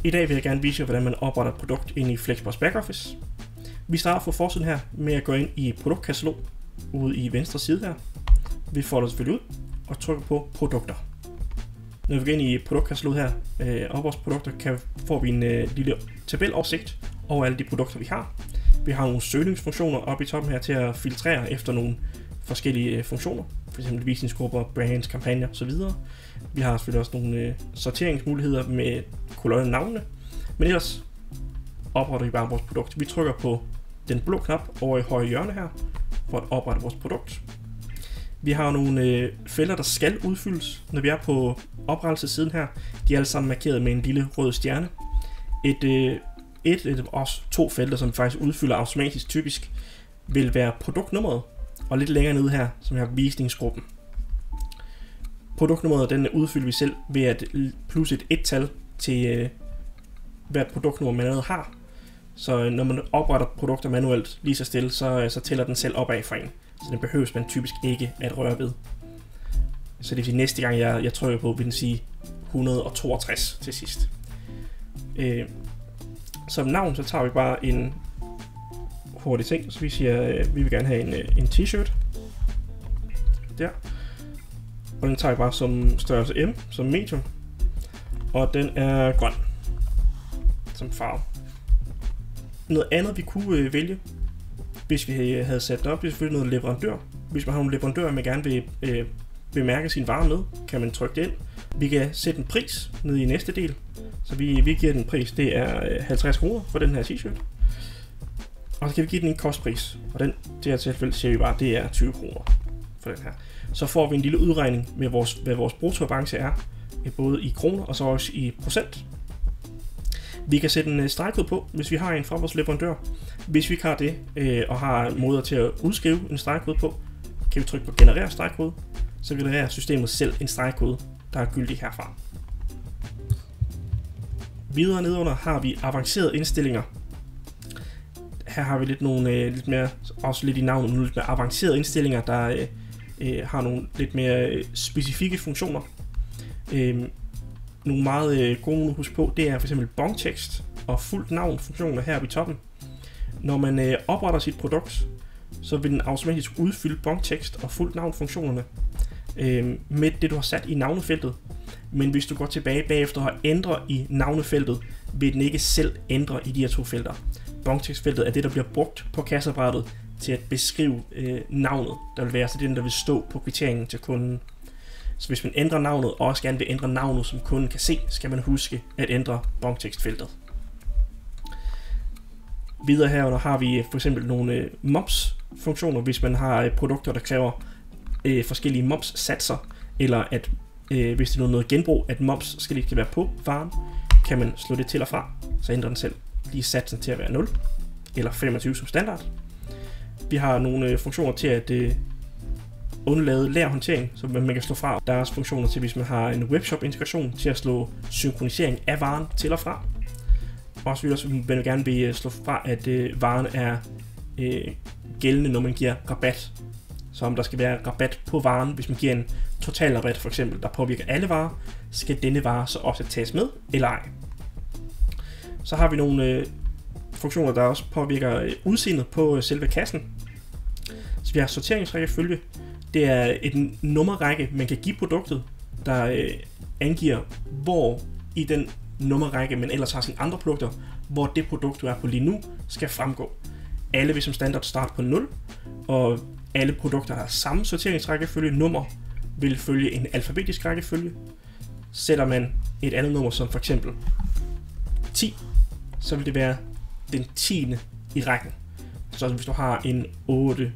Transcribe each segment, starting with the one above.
I dag vil jeg gerne vise jer, hvordan man opretter et produkt ind i Flexbox Backoffice. Vi starter fra forsiden her med at gå ind i produktkatalog ude i venstre side her. Vi folder selvfølgelig ud og trykker på produkter. Når vi går ind i produktkataloget her, og vores produkter, får vi en lille tabeloversigt over alle de produkter, vi har. Vi har nogle søgningsfunktioner oppe i toppen her til at filtrere efter nogle forskellige funktioner. F.eks. visningsgrupper, brands, kampagner osv. Vi har selvfølgelig også nogle sorteringsmuligheder med kolonne navnene. Men ellers opretter vi bare vores produkt. Vi trykker på den blå knap over i højre hjørne her for at oprette vores produkt. Vi har nogle felter, der skal udfyldes, når vi er på oprettelsessiden her. De er alle sammen markeret med en lille rød stjerne. Også to felter, som faktisk udfylder automatisk typisk, vil være produktnummeret, og lidt længere nede her, som er visningsgruppen. Produktnummeret, den udfylder vi selv ved at plusse et et-tal til hvert produktnummer, man allerede har. Så når man opretter produkter manuelt lige så stille, så tæller den selv opad for en. Så den behøves man typisk ikke at røre ved. Så det vil sige, næste gang jeg trykker på, vil den sige 162 til sidst. Som navn, så tager vi bare en hurtig ting. Så vi siger, vi vil gerne have en t-shirt. Der. Og den tager vi bare som størrelse M, som medium. Og den er grøn som farve. Noget andet vi kunne vælge, hvis vi havde sat det op, det er selvfølgelig noget leverandør. Hvis man har nogle leverandører, man gerne vil bemærke sin vare med, kan man trykke det ind. Vi kan sætte en pris ned i næste del. Så vi giver den pris, det er 50 kroner for den her t-shirt. Og så kan vi give den en kostpris. Og det her tilfælde siger vi bare, det er 20 kroner for den her. Så får vi en lille udregning med hvad vores bruttoavance er, både i kroner og så også i procent. Vi kan sætte en stregkode på, hvis vi har en fra vores leverandør. Hvis vi ikke har det, og har måder til at udskrive en stregkode på, kan vi trykke på generere stregkode, så genererer systemet selv en stregkode, der er gyldig herfra. Videre nedenunder har vi avancerede indstillinger. Her har vi lidt mere, også lidt i navnet, nogle lidt mere avancerede indstillinger, der har nogle lidt mere specifikke funktioner. Nogle meget gode at huske på, det er f.eks. bongtekst og fuldt navn funktioner her i toppen. Når man opretter sit produkt, så vil den automatisk udfylde bongtekst og fuldt navn funktionerne med det du har sat i navnefeltet. Men hvis du går tilbage bagefter og ændrer i navnefeltet, vil den ikke selv ændre i de her to felter. Bongtekstfeltet er det, der bliver brugt på kasseapparatet til at beskrive navnet, der vil være, så det er den, der vil stå på kvitteringen til kunden. Så hvis man ændrer navnet og også gerne vil ændre navnet, som kunden kan se, skal man huske at ændre bongtekstfeltet. Videre herunder har vi for eksempel nogle moms-funktioner, hvis man har produkter, der kræver forskellige moms-satser, eller at hvis det er noget genbrug, at moms skal ikke være på varen, kan man slå det til og fra, så ændrer den selv lige satsen til at være 0, eller 25 som standard. Vi har nogle funktioner til at undlade lagerhåndtering, så man kan slå fra. Der er også funktioner til, hvis man har en webshop-integration, til at slå synkronisering af varen til og fra. Også vil man gerne vil slå fra, at varen er gældende, når man giver rabat. Så om der skal være rabat på varen, hvis man giver en total rabat for eksempel, der påvirker alle varer, skal denne vare så også tages med eller ej. Så har vi nogle funktioner, der også påvirker udseendet på selve kassen. Så vi har sorteringsrækkefølge. Det er en nummerrække, man kan give produktet, der angiver, hvor i den nummerrække, man ellers har sine andre produkter, hvor det produkt, du er på lige nu, skal fremgå. Alle vil som standard starte på 0, og alle produkter har samme sorteringsrækkefølge. Nummer vil følge en alfabetisk rækkefølge. Sætter man et andet nummer, som for eksempel 10, så vil det være den 10. i rækken. Så hvis du har en 8,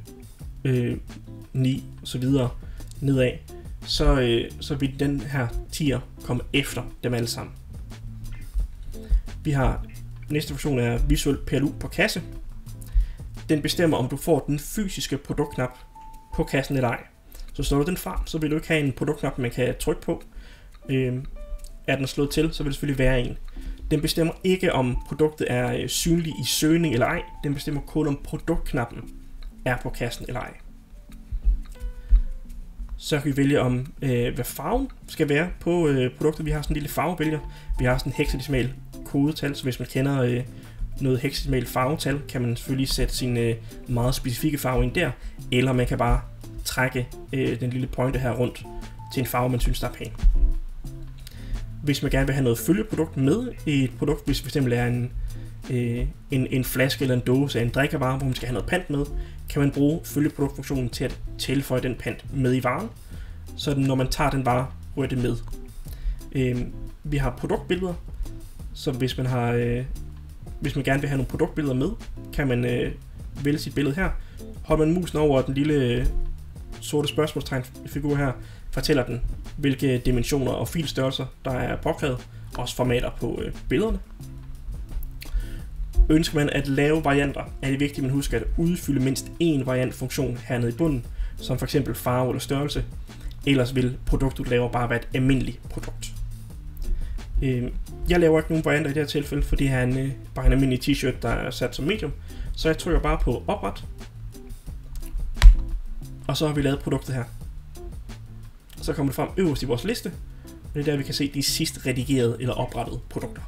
9 og så videre nedad, så vil den her 10'er komme efter dem alle sammen. Vi har næste funktion er visuel PLU på kasse. Den bestemmer, om du får den fysiske produktknap på kassen eller ej. Så slår du den fra, så vil du ikke have en produktknap, man kan trykke på. Er den slået til, så vil det selvfølgelig være en. Den bestemmer ikke, om produktet er synlig i søgning eller ej. Den bestemmer kun, om produktknappen er på kassen eller ej. Så kan vi vælge om, hvad farven skal være på produktet. Vi har sådan en lille farvevælger. Vi har sådan en hexadecimal kodetal, så hvis man kender noget hexadecimal farvetal, kan man selvfølgelig sætte sin meget specifikke farve ind der, eller man kan bare trække den lille pointer her rundt til en farve, man synes, der er pæn. Hvis man gerne vil have noget følgeprodukt med i et produkt, hvis det fx er en flaske eller en dåse af en drikkevare, hvor man skal have noget pant med, kan man bruge følgeproduktfunktionen til at tilføje den pant med i varen, så når man tager den vare, ryger det med. Vi har produktbilleder, så hvis man gerne vil have nogle produktbilleder med, kan man vælge sit billede her. Holder man musen over den lille sorte spørgsmålstegn-figur her, fortæller den, hvilke dimensioner og filstørrelser, der er påkrævet, også formater på billederne. Ønsker man at lave varianter, er det vigtigt, at man husker at udfylde mindst én variantfunktion hernede i bunden, som f.eks. farve eller størrelse, ellers vil produktet, du laver, bare være et almindeligt produkt. Jeg laver ikke nogen varianter i det her tilfælde, for det her er bare en almindelig t-shirt, der er sat som medium, så jeg trykker bare på opret, og så har vi lavet produktet her. Så kommer det frem øverst i vores liste, og det er der, vi kan se de sidst redigerede eller oprettede produkter.